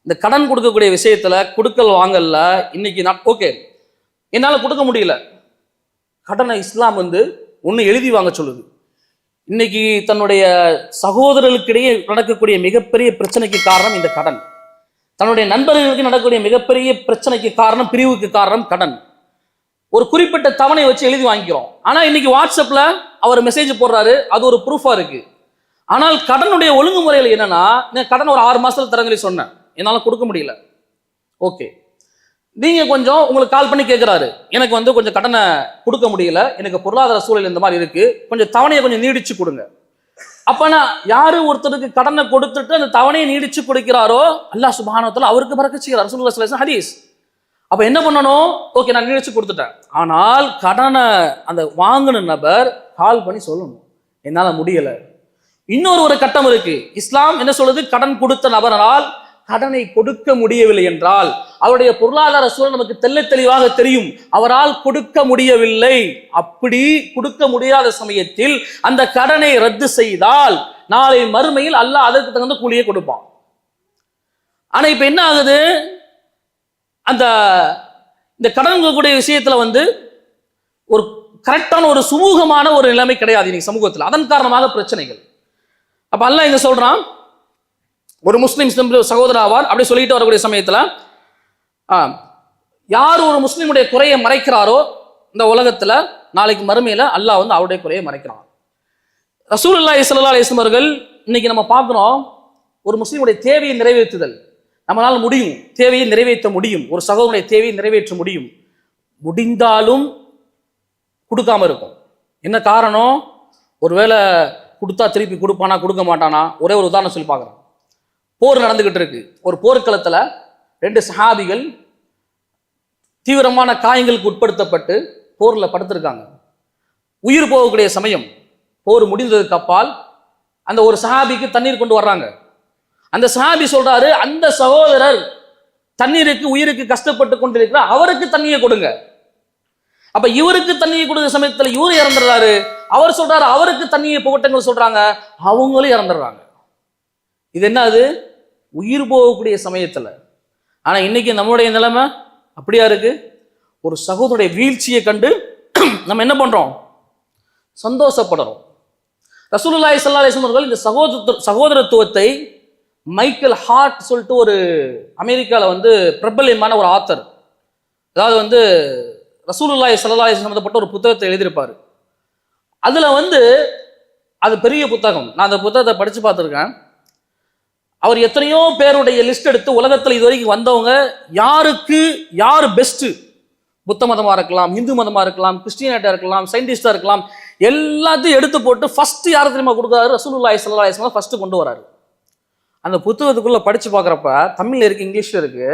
இந்த கடன் கொடுக்கக்கூடிய விஷயத்துல கொடுக்கல் வாங்கல்ல இன்னைக்கு நான் ஓகே, என்னால கொடுக்க முடியல, கடனை இஸ்லாம் ஒன்னு எழுதி வாங்க சொல்லுது. இன்னைக்கு தன்னுடைய சகோதரர்களுக்கிடையே நடக்கக்கூடிய மிகப்பெரிய பிரச்சனைக்கு காரணம் இந்த கடன். தன்னுடைய நண்பர்களுக்கு நடக்கக்கூடிய மிகப்பெரிய பிரச்சனைக்கு காரணம், பிரிவுக்கு காரணம் கடன். ஒரு குறிப்பிட்ட தவணை வச்சு எழுதி வாங்கிக்கிறோம். ஆனா இன்னைக்கு வாட்ஸ்அப்ல அவர் மெசேஜ் போடுறாரு, அது ஒரு ப்ரூஃபா இருக்கு. ஆனால் கடனுடைய ஒழுங்குமுறையில் என்னன்னா, கடன் ஒரு 6 மாசத்துல தரங்களை சொன்னேன், என்னால கொடுக்க முடியல. ஓகே, நீங்க கொஞ்சம் உங்களுக்கு கால் பண்ணி கேட்கிறாரு, எனக்கு கொஞ்சம் கடனை கொடுக்க முடியல, எனக்கு பொருளாதார சூழல் இந்த மாதிரி இருக்கு, கொஞ்சம் தவணையை கொஞ்சம் நீடிச்சு கொடுங்க. அப்பனா யாரு ஒருத்தருக்கு கடனை கொடுத்துட்டு அந்த தவணையை நீடிச்சு கொடுக்கிறாரோ அல்லாஹ் சுப்ஹானஹு வ தஆலா அவருக்கு பரக்கத் செய்கிறார். ரசூலுல்லாஹி ஸல்லல்லாஹு அலைஹி வஸல்லம் ஹதீஸ். அப்ப என்ன பண்ணணும்? ஓகே, நான் நீடிச்சு கொடுத்துட்டேன். ஆனால் கடனை அந்த வாங்கின நபர் கால் பண்ணி சொல்லணும், என்னால முடியல. இன்னொரு கட்டம் இருக்கு. இஸ்லாம் என்ன சொல்லுது? கடன் கொடுத்த நபரால் கடனை கொடுக்க முடியவில்லை என்றால் அவருடைய பொருளாதார சூழல் நமக்கு தெளிவாக தெரியும், அவரால் கொடுக்க முடியவில்லை. அப்படி கொடுக்க முடியாத சமயத்தில் அந்த கடனை ரத்து செய்தால் நாளை மறுமையில் அல்லாஹ் அதற்கு தகுந்த கூலியை கொடுப்பான். ஆனா இப்ப என்ன ஆகுது? இந்த கடன் கூடிய விஷயத்துல ஒரு கரெக்டான ஒரு சுமூகமான ஒரு நிலைமை கிடையாது இன்னைக்கு சமூகத்தில். அதன் காரணமாக பிரச்சனைகள். அப்ப அல்லாஹ் இங்க சொல்றான், ஒரு முஸ்லிம் சகோதரர் ஆவார். அப்படி சொல்லிட்டு வரக்கூடிய சமயத்துல யார் ஒரு முஸ்லிமுடைய குறையை மறைக்கிறாரோ இந்த உலகத்துல நாளைக்கு மறுமையில அல்லாஹ் அவருடைய குறையை மறைக்கிறான். ரசூலுல்லாஹி ஸல்லல்லாஹு அலைஹி வஸல்லம் அவர்கள் இன்னைக்கு நம்ம பார்க்கிறோம், ஒரு முஸ்லிமுடைய தேவையை நிறைவேற்றுதல் நம்மளால முடியும், தேவையை நிறைவேற்ற முடியும், ஒரு சகோதரனுடைய தேவையை நிறைவேற்ற முடியும். முடிந்தாலும் கொடுக்காம இருக்கும். என்ன காரணம்? ஒருவேளை கொடுத்தா திருப்பி கொடுப்பானா கொடுக்க மாட்டானா? ஒரே ஒரு உதாரணம் சொல்லி பார்க்குறேன். போர் நடந்துகிட்டு இருக்கு. ஒரு போர்க்களத்துல 2 சஹாபிகள் தீவிரமான காயங்களுக்கு உட்படுத்தப்பட்டு போர்ல படுத்திருக்காங்க. உயிர் போகக்கூடிய சமயம், போர் முடிந்ததுக்கு அப்பால் அந்த ஒரு சஹாபிக்கு தண்ணீர் கொண்டு வர்றாங்க. அந்த சஹாபி சொல்றாரு, அந்த சகோதரர் தண்ணீருக்கு உயிருக்கு கஷ்டப்பட்டு கொண்டிருக்கிறார், அவருக்கு தண்ணியை கொடுங்க. அப்ப இவருக்கு தண்ணியை கொடுக்கிற சமயத்துல இவரு இறந்துடுறாரு. அவர் சொல்றாரு அவருக்கு தண்ணியை புகட்டுங்க சொல்றாங்க, அவங்களும் இறந்துடுறாங்க. இது என்ன? அது உயிர் போகக்கூடிய சமயத்துல. ஆனா இன்னைக்கு நம்மளுடைய நிலைமை அப்படியா இருக்கு? ஒரு சகோதரருடைய வீழ்ச்சியை கண்டு நம்ம என்ன பண்றோம்? சந்தோஷப்படுறோம். ரசூலுல்லாஹி ஸல்லல்லாஹு அலைஹி வஸல்லம் அவர்கள் இந்த சகோதரத்துவத்தை மைக்கேல் ஹார்ட் சொல்லிட்டு ஒரு அமெரிக்காவில் பிரபல்யமான ஒரு ஆத்தர், அதாவது ரசூலுல்லாஹி ஸல்லல்லாஹு அலைஹி வஸல்லம் சம்பந்தப்பட்ட ஒரு புத்தகத்தை எழுதியிருப்பாரு. அதுல அது பெரிய புத்தகம், நான் அந்த புத்தகத்தை படிச்சு பார்த்துருக்கேன். அவர் எத்தனையோ பேருடைய லிஸ்ட் எடுத்து உலகத்தில் இதுவரைக்கும் வந்தவங்க யாருக்கு யார் பெஸ்ட், புத்த மதமா இருக்கலாம், இந்து மதமா இருக்கலாம், கிறிஸ்டியானிட்டா இருக்கலாம், சயின்டிஸ்டா இருக்கலாம், எல்லாத்தையும் எடுத்து போட்டு ஃபர்ஸ்ட் யாரு தெரியுமா கொடுக்குறாரு? ரசூலுல்லாஹி ஸல்லல்லாஹு அலைஹி வஸல்லம் ஃபர்ஸ்ட் கொண்டு வராரு. அந்த புத்தகத்துக்குள்ள படிச்சு பார்க்குறப்ப தமிழ்ல இருக்கு, இங்கிலீஷ்ல இருக்கு,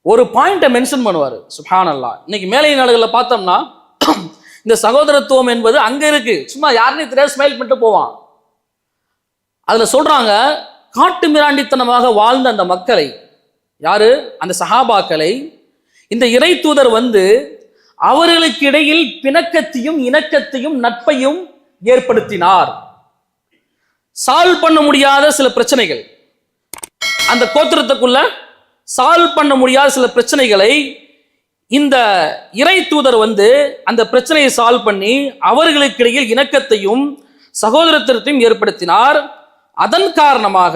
ஒரு பாயிண்ட்டை மென்ஷன் பண்ணுவார். சுப்ஹானல்லாஹ். இன்னைக்கு மேலை நாடுகளில் பார்த்தோம்னா இந்த சகோதரத்துவம் என்பது அங்க இருக்கு, சும்மா யாருன்னு தெரியாது ஸ்மைல் பண்ணிட்டு போவான். அதுல சொல்றாங்க, காட்டு மிராண்டித்தனமாக வாழ்ந்த அந்த மக்களை, யாரு? அந்த சஹாபாக்களை இந்த இறை தூதர் அவர்களுக்கு இடையில் பிணக்கத்தையும் இணக்கத்தையும் நட்பையும் ஏற்படுத்தினார். சால்வ் பண்ண முடியாத சில பிரச்சனைகள், அந்த கோத்திரத்துக்குள்ள சால்வ் பண்ண முடியாத சில பிரச்சனைகளை இந்த இறை தூதர் வந்து அந்த பிரச்சனையை சால்வ் பண்ணி அவர்களுக்கிடையில் இணக்கத்தையும் சகோதரத்தையும் ஏற்படுத்தினார். அதன் காரணமாக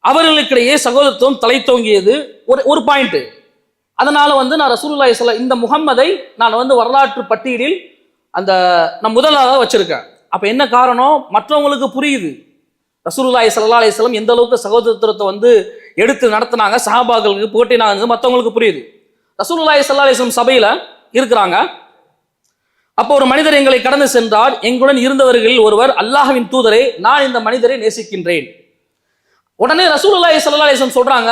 அவர்களுக்கிடையே சகோதரத்துவம் தலை தோங்கியது. ஒரு பாயிண்ட். அதனால வந்து நான் ரசூலுல்லாஹி ஸல்லல்லாஹு இந்த முஹம்மதை நான் வந்து வரலாற்று பட்டியலில் நான் முதலாக வச்சிருக்கேன். அப்ப என்ன காரணம்? மற்றவங்களுக்கு புரியுது ரசூலுல்லாஹி ஸல்லல்லாஹு அலைஹி வஸல்லம் எந்த அளவுக்கு சகோதரத்துவத்தை வந்து எடுத்து நடத்தினாங்க, சஹாபாக்களுக்கு போட்டினாங்க, மற்றவங்களுக்கு புரியுது. ரசூலுல்லாஹி ஸல்லல்லாஹு அலைஹி வஸல்லம் சபையில இருக்கிறாங்க. அப்போ ஒரு மனிதர் எங்களை கடந்து சென்றார். எங்களுடன் இருந்தவர்களில் ஒருவர், அல்லாஹ்வின் தூதரே, நான் இந்த மனிதரை நேசிக்கின்றேன். உடனே ரசூலுல்லாஹி ஸல்லல்லாஹு அலைஹி வஸல்லம் சொல்றாங்க,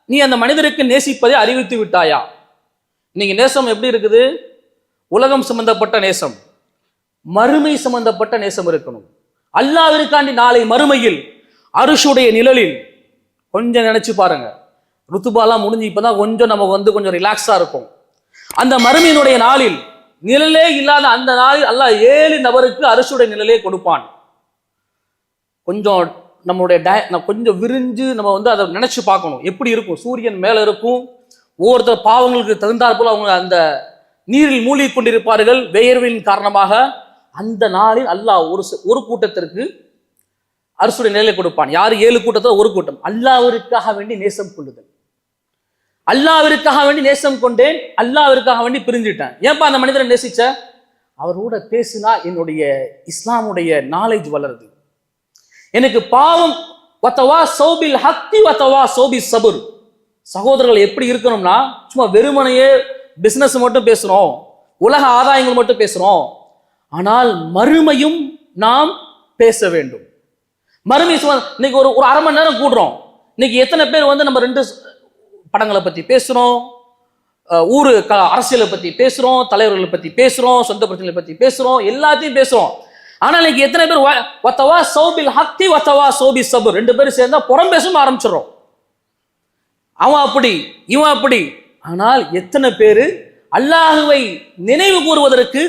நீ அந்த மனிதருக்கு நேசிப்பதை அறிவித்து விட்டாயா? இன்னைக்கு நேசம் எப்படி இருக்குது? உலகம் சம்பந்தப்பட்ட நேசம், மறுமை சம்பந்தப்பட்ட நேசம் இருக்கணும். அல்லாஹ்விற்காண்டி நாளை மறுமையில் அருஷுடைய நிழலில் கொஞ்சம் நினைச்சு பாருங்க. ருத்துபாலாம் முடிஞ்சு இப்பதான் கொஞ்சம் நமக்கு வந்து கொஞ்சம் ரிலாக்ஸா இருக்கும். அந்த மறுமையினுடைய நாளில் நிழலே இல்லாத அந்த நாளில் அல்லாஹ் 7 நபருக்கு அருஷுடைய நிழலே கொடுப்பான். கொஞ்சம் நம்மளுடைய கொஞ்சம் விரிஞ்சு நம்ம வந்து அதை நினைச்சு பார்க்கணும். எப்படி இருக்கும்? சூரியன் மேல இருக்கும். ஒவ்வொருத்தர் பாவங்களுக்கு தகுந்தாற் போல அவங்க அந்த நீரில் மூழ்கி கொண்டிருப்பார்கள் வேர்வின் காரணமாக. அந்த நாளில் அல்லாஹ் ஒரு கூட்டத்திற்கு அருஷுடைய நிழலை கொடுப்பான். யாரு? 7 கூட்டத்தில் ஒரு கூட்டம். அல்லாஹ்விற்காக வேண்டி நேசம் கொள்ளுதல். அல்லாஹ்விற்காக வேண்டி நேசம் கொண்டேன், அல்லாஹ்விற்காக வேண்டி பிரிஞ்சுட்டேன். ஏன்பா அந்த மனிதரை நேசிச்ச? அவரோட பேசினா என்னுடைய இஸ்லாமுடைய நாலேஜ் வளருது. எனக்கு பாவம் வத்தவா சௌபில் ஹத்தி வத்தவா சௌபி சபுர். சகோதரர்கள் எப்படி இருக்கணும்னா, சும்மா வெறுமனையே பிசினஸ் மட்டும் பேசுறோம், உலக ஆதாயங்கள் மட்டும் பேசுறோம், ஆனால் மறுமையும் நாம் பேச வேண்டும். மறுமை இன்னைக்கு ஒரு 1/2 மணி நேரம் கூடுறோம். இன்னைக்கு எத்தனை பேர் வந்து நம்ம 2 படங்களை பத்தி பேசுறோம், ஊரு அரசியலை பத்தி பேசுறோம், தலைவர்களை பத்தி பேசுறோம், சொந்த பிரச்சனைகளை பத்தி பேசுறோம், எல்லாத்தையும் பேசுறோம். ஆனால் இன்னைக்கு எத்தனை பேர் வத்தவா சௌபில் ஹத்தி வத்தவா சௌபி சபுர் 2 பேரும் சேர்ந்தா புறம் பேசவும் ஆரம்பிச்சிடறோம். அவன் அப்படி இவன் அப்படி. ஆனால் எத்தனை பேரு அல்லாஹுவை நினைவு கூறுவதற்கு,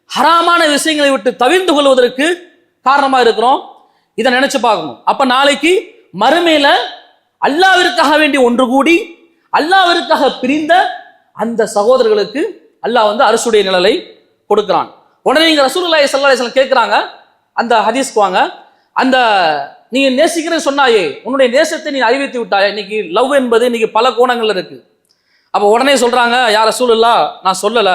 ஹராமான விஷயங்களை விட்டு தவிர்த்து கொள்வதற்கு காரணமா இருக்கிறோம்? இதை நினைச்சு பார்க்கணும். அப்ப நாளைக்கு மறுமையில அல்லாஹ்விற்காக வேண்டி ஒன்று கூடி அல்லாஹ்விற்காக பிரிந்த அந்த சகோதரர்களுக்கு அல்லாஹ் வந்து அருஷுடைய நிழலை கொடுக்கிறான். உடனே நீங்க ரசூலுல்லாஹி ஸல்லல்லாஹு அலைஹி வஸல்லம் கேட்கிறாங்க, அந்த ஹதீஸ்க்கு வாங்க, அந்த நீ நேசிக்கிறேன்னு சொன்னாயே, உன்னுடைய நேசத்தை நீ அறிவித்து விட்டாயே. இன்னைக்கு லவ் என்பது இன்னைக்கு பல கோணங்கள் இருக்கு. அப்ப உடனே சொல்றாங்க, யா ரசூலுல்லாஹ் நான் சொல்லல.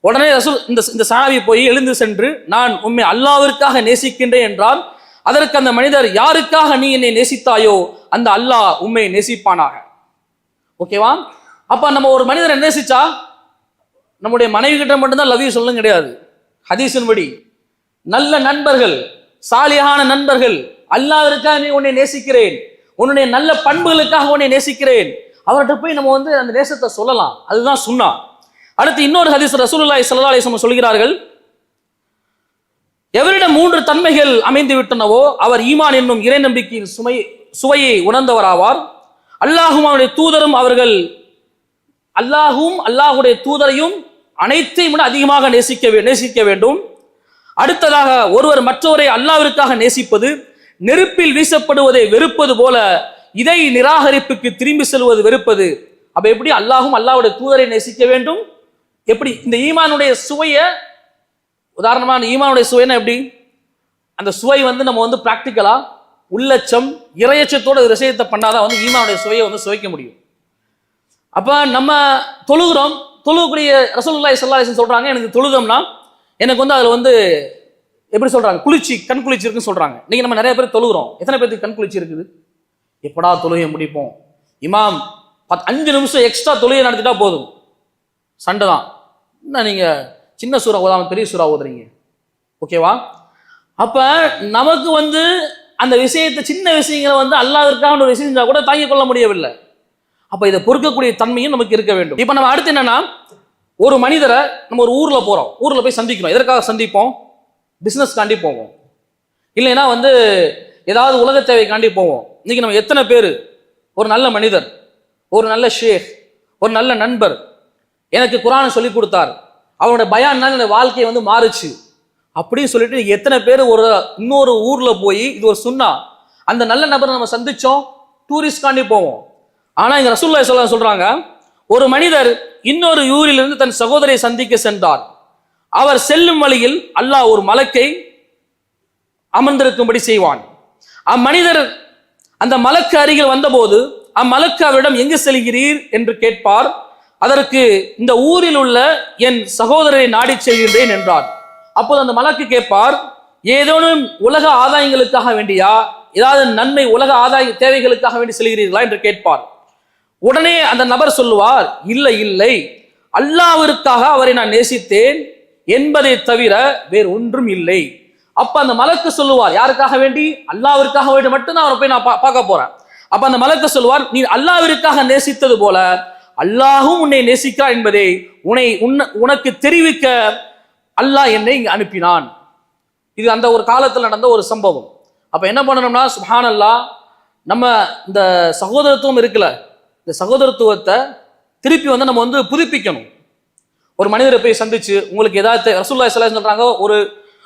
உடனே ரசூல் இந்த சஹாபி போய் எழுந்து சென்று, நான் உம்மை அல்லாஹ்விற்காக நேசிக்கின்றேன் என்றால், அதற்கு அந்த மனிதர், யாருக்காக நீ என்னை நேசித்தாயோ அந்த அல்லாஹ் உம்மை நேசிப்பானாக. ஓகேவா? அப்ப நம்ம ஒரு மனிதரை நேசிச்சா நம்முடைய மனைவி கிட்ட மட்டும்தான் லவ் யூ சொல்லணும் கிடையாது. ஹதீஸின்படி நல்ல நண்பர்கள், சாலியான நண்பர்கள், அல்லாஹ்விற்காக நீ உன்னை நேசிக்கிறேன், உன்னுடைய நல்ல பண்புகளுக்காக உன்னை நேசிக்கிறேன், அவர்கிட்ட போய் நம்ம வந்து அந்த நேசத்தை சொல்லலாம். அதுதான் சுன்னா. அடுத்து இன்னொரு ஹதீஸ் ரசூலுல்லாஹி ஸல்லல்லாஹு அலைஹி வஸல்லம் சொல்கிறார்கள், எவரிடம் 3 தன்மைகள் அமைந்து விட்டனவோ அவர் ஈமான் என்னும் இறை நம்பிக்கையின் சுவையை உணர்ந்தவராவார். அல்லாஹும் அவருடைய தூதரும் அல்லாஹுடைய தூதரையும் அனைத்தையும் விட அதிகமாக நேசிக்க வேண்டும். அடுத்ததாக, ஒருவர் மற்றவரை அல்லாஹ்விற்காக நேசிப்பது நெருப்பில் வீசப்படுவதை வெறுப்பது போல இதை நிராகரிப்புக்கு திரும்பி செல்வது வெறுப்பது. அப்ப எப்படி அல்லாஹும் அல்லாஹ்வுடைய தூதரை நேசிக்க வேண்டும்? எப்படி இந்த ஈமானுடைய சுவையை, உதாரணமான ஈமானுடைய சுவைனா எப்படி? அந்த சுவை வந்து நம்ம வந்து பிராக்டிக்கலா உள்ளச்சம் இறையச்சத்தோட விஷயத்தை பண்ணாதான் வந்து ஈமானுடைய சுவையை வந்து சுவைக்க முடியும். அப்ப நம்ம தொழுகக்கூடிய ரசூலுல்லாஹி ஸல்லல்லாஹு அலைஹி வஸல்லம் சொல்றாங்க, எனக்கு தொழுதம்னா எனக்கு வந்து அதுல வந்து எப்படி சொல்றாங்க, கண் குளிர்ச்சி இருக்குன்னு சொல்றாங்க. இன்னைக்கு நம்ம நிறைய பேர் தொழுகிறோம். எத்தனை பேருக்கு கண் குளிர்ச்சி இருக்குது? எப்படா தொழுகை முடிப்போம், இமாம் 5 நிமிஷம் எக்ஸ்ட்ரா தொழுகை நடத்திட்டா போதும், சண்டை தான். என்ன நீங்க சின்ன சூறா ஓதாம பெரிய சூறா ஓதுறீங்க? ஓகேவா? அப்ப நமக்கு வந்து அந்த விஷயத்தை, சின்ன விஷயங்களை வந்து அல்லாஹ்விற்காக ஒரு விஷயம் செஞ்சா கூட தாங்கிக் கொள்ள முடியவில்லை. அப்ப இதை பொறுக்கக்கூடிய தன்மையும் நமக்கு இருக்க வேண்டும். இப்ப நம்ம அடுத்து என்னன்னா, ஒரு மனிதரை நம்ம ஒரு ஊர்ல போறோம், ஊர்ல போய் சந்திக்கணும். எதற்காக சந்திப்போம்? பிசினஸ்காண்டி போவோம், இல்லைன்னா வந்து ஏதாவது உலக தேவைக்காண்டி போவோம். இன்னைக்கு நம்ம எத்தனை பேர் ஒரு நல்ல மனிதர், ஒரு நல்ல ஷேக், ஒரு நல்ல நண்பர் எனக்கு குர்ஆனை சொல்லி கொடுத்தார், அவனோட பயான்னால இந்த வாழ்க்கையை வந்து மாறுச்சு அப்படின்னு சொல்லிட்டு எத்தனை பேர் இன்னொரு ஊர்ல போய், இது ஒரு சுன்னா, அந்த நல்ல நபரை நம்ம சந்திச்சோம், டூரிஸ்ட்காண்டி போவோம். ஆனா இங்க ரசூலுல்லாஹி ஸல்லல்லாஹு அலைஹி வஸல்லம் சொல்றாங்க, ஒரு மனிதர் இன்னொரு ஊரிலிருந்து தன் சகோதரியை சந்திக்க சென்றார். அவர் செல்லும் வழியில் அல்லாஹ் ஒரு மலக்கை அமர்ந்திருக்கும்படி செய்வான். அம்மனிதர் அந்த மலக்கு அருகில் வந்தபோது அம்மலக்கு அவரிடம் எங்கு செல்கிறீர் என்று கேட்பார். அதற்கு இந்த ஊரில் உள்ள என் சகோதரரை நாடி செல்கின்றேன் என்றார். அப்போது அந்த மலக்கு கேட்பார், ஏதேனும் உலக ஆதாயங்களுக்காக வேண்டியா, ஏதாவது நன்மை உலக ஆதாய தேவைகளுக்காக வேண்டி செல்கிறீர்களா என்று கேட்பார். உடனே அந்த நபர் சொல்லுவார், இல்லை இல்லை, அல்லாஹ்விற்காக அவரை நான் நேசித்தேன் என்பதை தவிர வேறு ஒன்றும் இல்லை. அப்ப அந்த மலக்கு சொல்லுவார், யாருக்காக வேண்டி? அல்லாஹ்விற்காக வேண்டி மட்டும்தான் அவரை போய் நான் பார்க்க போறேன். அப்ப அந்த மலக்கு சொல்லுவார், நீ அல்லாஹ்விற்காக நேசித்தது போல அல்லாஹும் உன்னை நேசிக்கிறார் என்பதை உனக்கு தெரிவிக்க அல்லாஹ் என்னை இங்கு அனுப்பினான். இது அந்த ஒரு காலத்தில் நடந்த ஒரு சம்பவம். அப்ப என்ன பண்ணணும்னா, சுப்ஹானல்லாஹ், நம்ம இந்த சகோதரத்துவம் இருக்குல்ல, இந்த சகோதரத்துவத்தை திருப்பி நம்ம புதுப்பிக்கணும். ஒரு மனிதரை போய் சந்திச்சு உங்களுக்கு ஏதாவது ரசூலுல்லாஹி ஸல்லல்லாஹு அலைஹி சொல்றாங்க,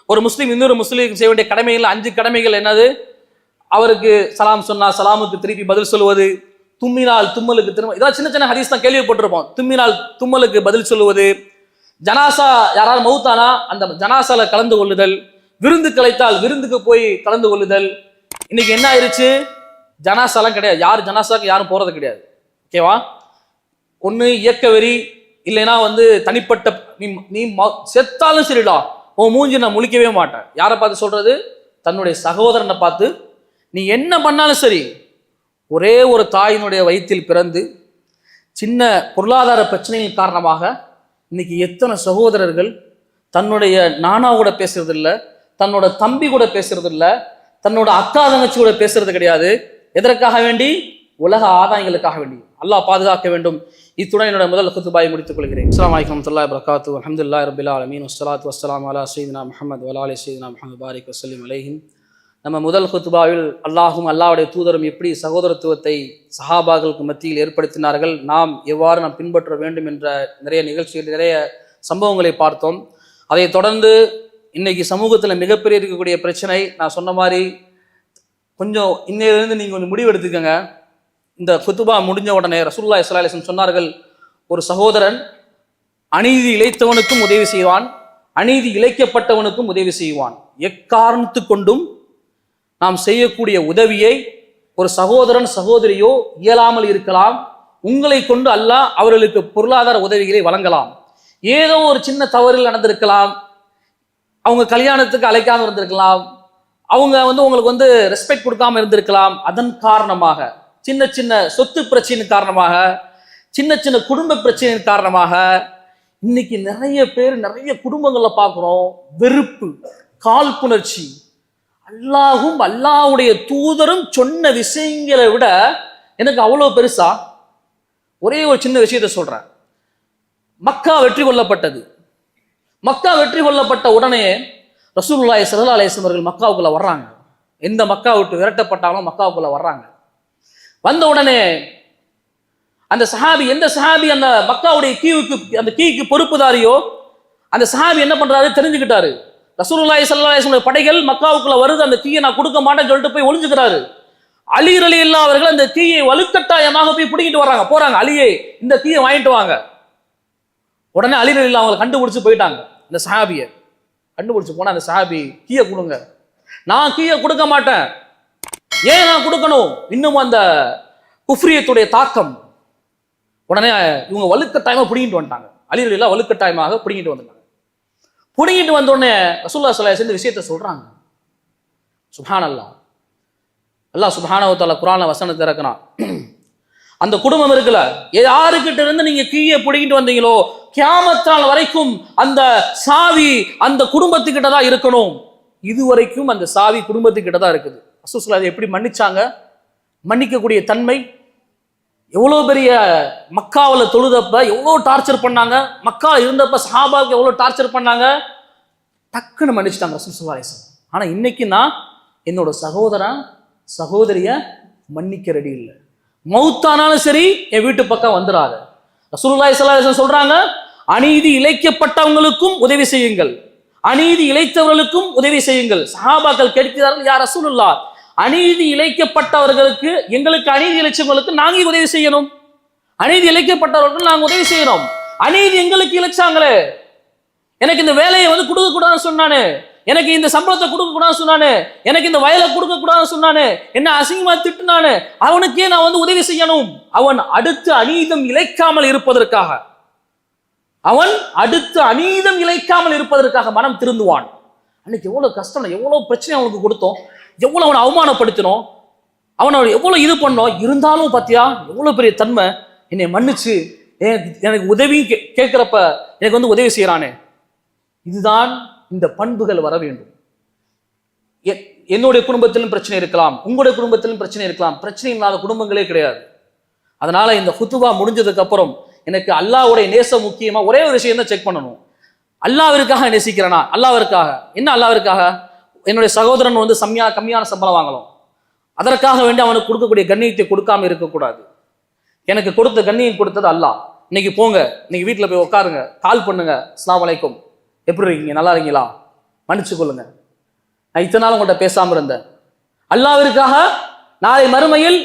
ஒரு முஸ்லீம் இன்னொரு முஸ்லீம் செய்ய வேண்டிய கடமைகள் 5 கடமைகள் என்னது? அவருக்கு சலாம் சொன்னா சலாமுக்கு திருப்பி பதில் சொல்லுவது, தும்மினால் தும்மலுக்கு திரும்ப, இதெல்லாம் சின்ன சின்ன ஹதீஸ் தான் கேள்விப்பட்டிருப்போம். தும்மினால் தும்மலுக்கு பதில் சொல்லுவது, ஜனாசா யாராவது மௌத்தானா அந்த ஜனாசால கலந்து கொள்ளுதல், விருந்து கலைத்தால் விருந்துக்கு போய் கலந்து கொள்ளுதல். இன்னைக்கு என்ன ஆயிடுச்சு? ஜனாசாலாம் கிடையாது, யார் ஜனாசாக்கு யாரும் போறது கிடையாது. ஓகேவா? ஒண்ணு இயக்க வெறி, இல்லைன்னா தனிப்பட்ட நீ செத்தாலும் சரிடா உன் மூஞ்சி நான் முழிக்கவே மாட்டேன். யாரை பார்த்து சொல்றது? தன்னுடைய சகோதரனை பார்த்து. நீ என்ன பண்ணாலும் சரி, ஒரே ஒரு தாயினுடைய வயிற்றில் பிறந்து சின்ன பொருளாதார பிரச்சனைகள் காரணமாக இன்னைக்கு எத்தனை சகோதரர்கள் தன்னுடைய நானா கூட பேசுறது இல்லை, தன்னோட தம்பி கூட பேசுறது இல்லை, தன்னோட அக்கா தங்கச்சி கூட பேசுறது கிடையாது. எதற்காக வேண்டி? உலக ஆதாயங்களுக்காக வேண்டி. அல்லாஹ் பாதுகாக்க வேண்டும். இத்துடன் என்னோட முதல் குத்துபாயை முடித்துக் கொள்கிறேன். அஸ்ஸலாமு அலைக்கும் வரஹ்மத்துல்லாஹி வபரகாத்துஹு. அல்ஹம்துலில்லாஹி ரப்பில் ஆலமீன் வஸ்ஸலாத்து வஸ்ஸலாமு அலா ஸய்யிதினா முஹம்மது வ அலா ஆலி ஸய்யிதினா முஹம்மது பாரிக் வஸல்லிம் அலைஹிம். நம்ம முதல் குத்துபாவில் அல்லாஹ்வுடைய தூதரும் எப்படி சகோதரத்துவத்தை சஹாபாக்களுக்கு மத்தியில் ஏற்படுத்தினார்கள், நாம் எவ்வாறு பின்பற்ற வேண்டும் என்ற நிறைய நிகழ்ச்சிகள், நிறைய சம்பவங்களை பார்த்தோம். அதை தொடர்ந்து இன்னைக்கு சமூகத்தில் மிகப்பெரிய இருக்கக்கூடிய பிரச்சனை, நான் சொன்ன மாதிரி கொஞ்சம் இன்னையிலிருந்து நீங்கள் கொஞ்சம் முடிவு எடுத்துக்கோங்க. இந்த குத்துபா முடிஞ்ச உடனே ரசூலுல்லாஹி ஸல்லல்லாஹு அலைஹி வஸல்லம் சொன்னார்கள், ஒரு சகோதரன் அநீதி இழைத்தவனுக்கும் உதவி செய்வான், அநீதி இழைக்கப்பட்டவனுக்கும் உதவி செய்வான். எக்காரணத்து கொண்டும் நாம் செய்யக்கூடிய உதவியை ஒரு சகோதரன் சகோதரியோ இயலாமல் இருக்கலாம், உங்களை கொண்டு அல்லாஹ் அவர்களுக்கு பொருளாதார உதவிகளை வழங்கலாம். ஏதோ ஒரு சின்ன தவறில் நடந்திருக்கலாம், அவங்க கல்யாணத்துக்கு அழைக்காம இருந்திருக்கலாம், அவங்க உங்களுக்கு ரெஸ்பெக்ட் கொடுக்காம இருந்திருக்கலாம். அதன் காரணமாக சின்ன சின்ன சொத்து பிரச்சனையின் காரணமாக, சின்ன சின்ன குடும்ப பிரச்சனையின் காரணமாக இன்னைக்கு நிறைய பேர் நிறைய குடும்பங்கள்ல பார்க்குறோம், வெறுப்பு, காழ்ப்புணர்ச்சி. அல்லாஹும் அல்லாஹ்வுடைய தூதரும் சொன்ன விஷயங்களை விட எனக்கு அவ்வளவு பெருசா? ஒரே ஒரு சின்ன விஷயத்த சொல்றேன். மக்கா வெற்றி கொள்ளப்பட்டது. மக்கா வெற்றி கொள்ளப்பட்ட உடனே ரசூலுல்லாஹி ஸல்லல்லாஹு அலைஹி வஸல்லம் அவர்கள் மக்காவுக்குள்ள வர்றாங்க. எந்த மக்கா விட்டு விரட்டப்பட்டாலும் மக்காவுக்குள்ள வர்றாங்க. வந்த உடனே அந்த சஹாபி, எந்த சஹாபி அந்த மக்காவுடைய அந்த கீக்கு பொறுப்புதாரியோ அந்த சஹாபி என்ன பண்றாரு? தெரிஞ்சுக்கிட்டாரு, ரசூலுல்லாஹி ஸல்லல்லாஹு அலைஹி வஸல்லம் படைகள் மக்காவுக்குள்ள வருது, அந்த கீயை நான் கொடுக்க மாட்டேன்னு சொல்லிட்டு போய் ஒளிஞ்சுக்கிறாரு. அலி ரலியல்லாஹு அவர்கள் அந்த கீயை வலுக்கட்டாயமாக போய் பிடிக்கிட்டு வர்றாங்க, போறாங்க, அலியே இந்த கீயை வாங்கிட்டு வாங்க. உடனே அலி ரலியல்லாஹு அவங்களை கண்டுபிடிச்சு போயிட்டாங்க. இந்த சஹாபியை கண்டுபிடிச்சு போனா, அந்த சஹாபி, கீயை கொடுங்க. நான் கீயை கொடுக்க மாட்டேன். ஏன் நான் கொடுக்கணும்? இன்னும் அந்த குஃப்ரியத்துடைய தாக்கம். உடனே இவங்க வலுக்கட்டாயமாக பிடிங்கிட்டு வந்துட்டாங்க. அலி ரலியல்லாஹு வலுக்கட்டாயமாக பிடிங்கிட்டு வந்துட்டாங்க. பிடிங்கிட்டு வந்த உடனே ரசூலுல்லாஹி ஸல்லல்லாஹு அலைஹி வஸல்லம் விஷயத்தை சொல்றாங்க. சுப்ஹானல்லாஹ், அல்லாஹ் சுப்ஹானஹு வ தஆலா குர்ஆன்ல வசனத்தை இறக்குறான். அந்த குடும்பம் இருக்குல்ல, யாருக்கிட்ட இருந்து நீங்க கீயை பிடிங்கிட்டு வந்தீங்களோ கியாமத் நாள் வரைக்கும் அந்த சாவி அந்த குடும்பத்துக்கிட்ட தான் இருக்கணும். இதுவரைக்கும் அந்த சாவி குடும்பத்துக்கிட்ட தான் இருக்குது. ரசூலுல்லாஹி ஸல்லல்லாஹு அலைஹி வஸல்லம் எப்படி மன்னிச்சாங்க? மன்னிக்கக்கூடிய தன்மை. எவ்வளோ பெரிய மக்காவில் தொழுதப்ப எவ்வளோ டார்ச்சர் பண்ணாங்க, மக்கா இருந்தப்ப சஹாபாவுக்கு எவ்வளோ டார்ச்சர் பண்ணாங்க, டக்குன்னு மன்னிச்சிட்டாங்க ரசூலுல்லாஹி ஸல்லல்லாஹு அலைஹி வஸல்லம். ஆனால் இன்னைக்கு நான் என்னோட சகோதரிய மன்னிக்க ரெடி இல்லை. மௌத்தானாலும் சரி என் வீட்டு பக்கம் வந்துடாத. ரசூலுல்லாஹி ஸல்லல்லாஹு அலைஹி வஸல்லம் சொல்றாங்க, அநீதி இழைக்கப்பட்டவங்களுக்கும் உதவி செய்யுங்கள், அநீதி இழைத்தவர்களுக்கும் உதவி செய்யுங்கள். சஹாபாக்கள் கேட்கிறார்கள், யா ரசூலுல்லாஹ், அநீதி இழைக்கப்பட்டவர்களுக்கு, எங்களுக்கு அநீதி இழைச்சவங்களுக்கு நாங்க உதவி செய்யணும், அநீதி இழைக்கப்பட்டவர்கள் நாங்க உதவி செய்யறோம். அநீதி எங்களுக்கு இழைச்சாங்களே, எனக்கு இந்த வேலையை வந்து கொடுக்க கூடாதுன்னு சொன்னானே, எனக்கு இந்த சம்பளத்தை கொடுக்க கூடாதுன்னு சொன்னானே, எனக்கு இந்த வயலை கொடுக்க கூடாதுன்னு சொன்னானே, என்ன அசிங்கமா திட்டுனானே, அவனுக்கே நான் வந்து உதவி செய்யணும். அவன் அடுத்து அநீதம் இழைக்காமல் இருப்பதற்காக, அவன் அடுத்து அநீதம் இழைக்காமல் இருப்பதற்காக மனம் திருந்துவான். அன்னைக்கு எவ்வளவு கஷ்டம், எவ்வளவு பிரச்சனை அவனுக்கு கொடுத்தோம், எவ்வளவு அவனை அவமானப்படுத்தினோம், அவனை எவ்வளவு இது பண்ணோம். இருந்தாலும் பாத்தியா எவ்வளவு பெரிய தன்மை, என்னை மன்னிச்சு எனக்கு உதவி கேட்கிறப்ப எனக்கு வந்து உதவி செய்யறானே. இதுதான் இந்த பண்புகள் வர வேண்டும். என்னுடைய குடும்பத்திலும் பிரச்சனை இருக்கலாம், உங்களுடைய குடும்பத்திலும் பிரச்சனை இருக்கலாம். பிரச்சனை இல்லாத குடும்பங்களே கிடையாது. அதனால இந்த ஹுத்துபா முடிஞ்சதுக்கு அப்புறம் எனக்கு அல்லாஹ்வுடைய நேசம் முக்கியமா. ஒரே ஒரு விஷயம் தான் செக் பண்ணணும், அல்லாஹ்விற்காக நேசிக்கிறேனா? அல்லாஹ்விற்காக என்ன? அல்லாஹ்விற்காக என்னுடைய சகோதரன் வந்து கம்மியான சம்பளம் வாங்கலாம், அதற்காக வேண்டி அவனுக்கு கொடுக்கக்கூடிய கண்ணியத்தை கொடுக்காம இருக்கக்கூடாது. எனக்கு கொடுத்த கண்ணியம் கொடுத்தது அல்லாஹ். இன்னைக்கு போங்க, இன்னைக்கு வீட்டில் போய் உட்காருங்க, கால் பண்ணுங்க, அஸ்ஸலாமு அலைக்கும், எப்படி இருக்கீங்க, நல்லா இருக்கீங்களா, மன்னிச்சு கொள்ளுங்க, நான் இத்தனை நாள் உங்கள்கிட்ட பேசாம இருந்தேன். அல்லாஹ்விற்காக நாளை மறுமையில்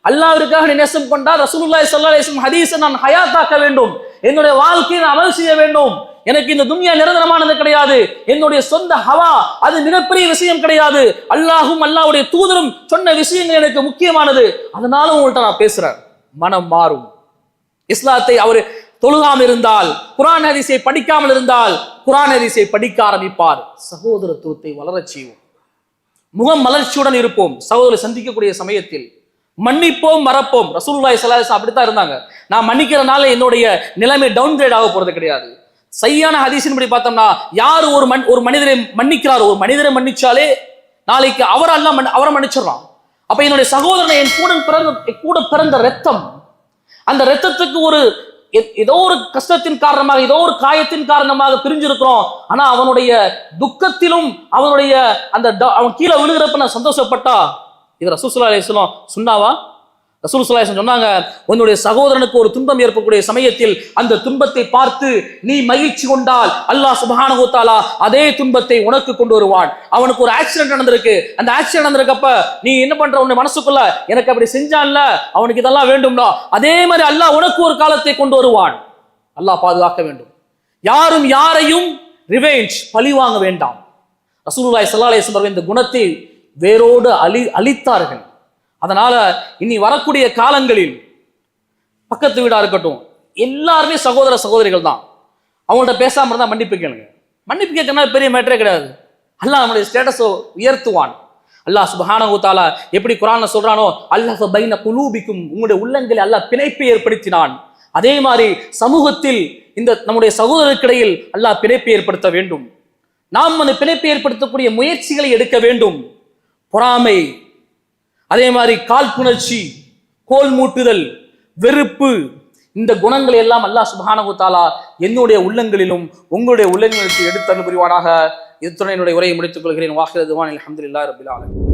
அல்லாஹ்விற்காக நீ நேசம் கொண்டால் ரசூலுல்லாஹி ஸல்லல்லாஹு அலைஹி வஸல்லம் ஹதீஸை நான் ஹயாத்தாக்க வேண்டும், என்னுடைய வாழ்க்கையை நான் அமல் செய்ய வேண்டும். எனக்கு இந்த துன்யா நிரந்தரமானது கிடையாது, என்னுடைய சொந்த ஹவா அது மிகப்பெரிய விஷயம் கிடையாது. அல்லாஹும் அல்லாஹ்வுடைய தூதரும் சொன்ன விஷயங்கள் எனக்கு முக்கியமானது. அதனால உங்கள்கிட்ட நான் பேசுறேன். மனம் மாறும். இஸ்லாத்தை அவர் தொழுகாமல் இருந்தால், குர்ஆன் ஹதீஸை படிக்காமல் இருந்தால், குர்ஆன் ஹதீஸை படிக்க ஆரம்பிப்பார். சகோதரத்துவத்தை வளரச் செய்வோம், முகம் மலர்ச்சியுடன் இருப்போம். சகோதரரை சந்திக்கக்கூடிய சமயத்தில் மன்னிப்போம், மறப்போம். ரசூலுல்லாஹி ஸல்லல்லாஹு அலைஹி வஸல்லம் அப்படித்தான் இருந்தாங்க. நான் மன்னிக்கிறனால என்னுடைய நிலைமை டவுன் கிரேட் ஆக போறது கிடையாது. சரியான ஹதீஸின் படி பார்த்தோம்னா, யார் ஒரு மனிதரை மன்னிக்கிறார், ஒரு மனிதரை மன்னிச்சாலே நாளைக்கு அவரை மன்னிச்சிடலாம். அப்ப என்னுடைய சகோதரனை என் கூட பிறந்த ரத்தம், அந்த ரத்தத்துக்கு ஏதோ ஒரு கஷ்டத்தின் காரணமாக, ஏதோ ஒரு காயத்தின் காரணமாக பிரிஞ்சிருக்கிறோம். ஆனா அவனுடைய துக்கத்திலும் அவனுடைய அவன் கீழே விழுகிறப்ப நான் சந்தோஷப்பட்டா, இது ரசூல் ஸல்லல்லாஹு அலைஹி வஸல்லம் சுன்னாவா? ரசூல் ஸல்லல்லாஹு அலைஹி வஸல்லம் சொன்னாங்க, உன்னுடைய சகோதரனுக்கு ஒரு துன்பம் ஏற்படக்கூடிய சமயத்தில் அந்த துன்பத்தை பார்த்து நீ மகிழ்ச்சி கொண்டால் அல்லாஹ் சுப்ஹானஹு வ தஆலா அதே துன்பத்தை உனக்கு கொண்டு வருவான். அவனுக்கு ஒரு ஆக்சிடென்ட் நடந்திருக்கு, அந்த ஆக்சிடென்ட் நடந்திருக்கப்ப நீ என்ன பண்ற, உன்னை மனசுக்குள்ள எனக்கு அப்படி செஞ்சான்ல, அவனுக்கு இதெல்லாம் வேண்டும்னா, அதே மாதிரி அல்லாஹ் உனக்கு ஒரு காலத்தை கொண்டு வருவான். அல்லாஹ் பாதுகாக்க வேண்டும். யாரும் யாரையும் ரிவெஞ்ச் பழி வாங்க வேண்டாம். ரசூலுல்லாஹி ஸல்லல்லாஹு அலைஹி வஸல்லம் இந்த குணத்தை வேரோடு அழித்தார்கள். அதனால இனி வரக்கூடிய காலங்களில் பக்கத்து வீடா இருக்கட்டும், எல்லாருமே சகோதர சகோதரிகள் தான். அவங்கள்ட்ட பேசாம இருந்தா மன்னிப்பு கேளுங்க. மன்னிப்பு கேட்கறதுனால பெரிய மேட்டரே கிடையாது. அல்லாஹ் நம்முடைய ஸ்டேட்டஸை உயர்த்துவான். அல்லாஹ் சுப்ஹானஹு வ தஆலா எப்படி குர்ஆன்ல சொல்றானோ, அல்லாஹ் பைன குலூபிக்கும், உங்களுடைய உள்ளங்களை அல்லாஹ் பிணைப்பை ஏற்படுத்தினான். அதே மாதிரி சமூகத்தில் இந்த நம்முடைய சகோதரருக்கிடையில் அல்லாஹ் பிணைப்பை ஏற்படுத்த வேண்டும். நாம் அந்த பிணைப்பை ஏற்படுத்தக்கூடிய முயற்சிகளை எடுக்க வேண்டும். பொறாமை, அதே மாதிரி காழ்ப்புணர்ச்சி, கோல் மூட்டுதல், வெறுப்பு, இந்த குணங்களை எல்லாம் அல்லாஹ் சுப்ஹானஹு வ தஆலா என்னுடைய உள்ளங்களிலும் உங்களுடைய உள்ளங்களுக்கு எடுத்து அருள் புரிவானாக. இத்துடன் என்னுடைய உரையை முடித்துக் கொள்கிறேன். வாஹிரு துஆன் அல்ஹம்துலில்லாஹி ரப்பில் ஆலமீன்.